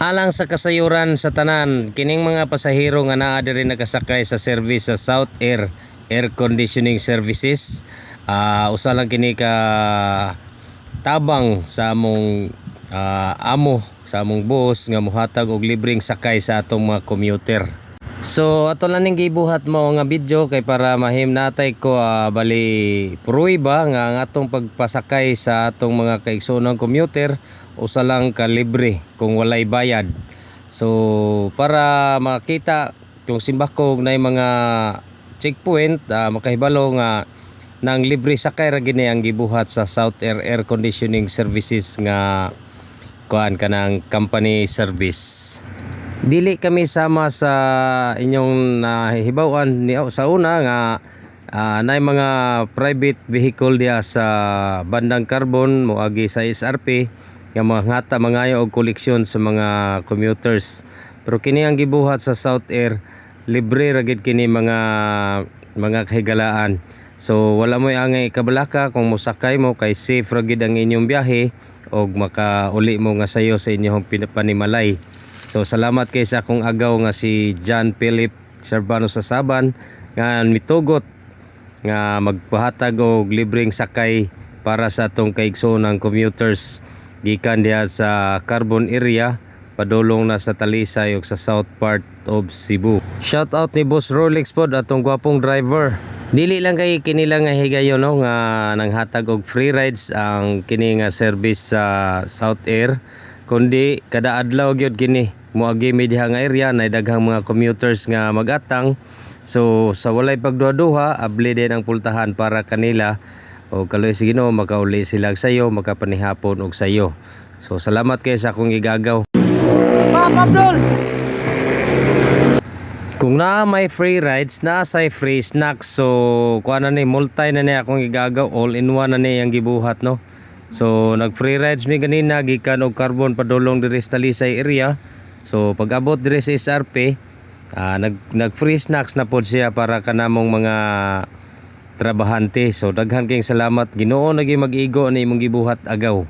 Alang sa kasayuran sa tanan, kining mga pasahero nga naa diri nakasakay sa service sa South Air Conditioning Services, usa lang kini ka tabang sa among amo, sa among boss nga mohatag og libreng sakay sa atong mga commuter. So ato lang ning gibuhat mo nga video kay para mahimnatay ko bali pruiba nga ang atong pagpasakay sa atong mga kaigsoonang commuter usa lang ka libre kung walay bayad. So para makita kung simbakog na mga checkpoint, makahibalo nga nang libre sakay ra gini ang gibuhat sa South Air Conditioning Services nga kuan kanang company service. Dili kami sama sa inyong nahibawan sa una nga nay mga private vehicle diya sa bandang Carbon moagi sa SRP nga manghata mangayo og koleksyon sa mga commuters. Pero kini ang gibuhat sa South Air, libre ra gid kini mga kahigalaan. So wala mo angay kabalaka kung mosakay mo kay safe ra gid ang inyong biyahe og makauli mo nga sayo sa inyong panimalay. So salamat kay sa akong agaw nga si John Philip Serbano sa Saban nga mitugot nga magpahatag og libreng sakay para sa atong kaigsoonang commuters gikan diha sa Carbon area padulong na sa Talisay ug sa south part of Cebu. Shout out ni Boss Rolex pod atong gwapong driver. Dili lang kay kini lang nga higayon no nga nanghatag og free rides ang kini nga service sa South Air, kundi kada adlaw gyud kini moagi mi diha nga area na daghang mga commuters nga magatang. So sa walay pagduha-duha abli din ang pultahan para kanila o kaloy sa Ginoo makauli sila sayo, makapanihapon og sayo. So salamat kay sa akong igagaw. Abdul, kung na may free rides, na say free snacks, so kuha na ni multi na niya akong igagaw, all in one na niya ang gibuhat no. So nag free rides mi ganina gikan og Carbon padulong diri sa Talisay area. So pag abot diri sa SRP, nag free snacks na pod siya para kanamong mga trabahante. So daghan kayong salamat Ginoo nagi mag-igo ni imong gibuhat agaw.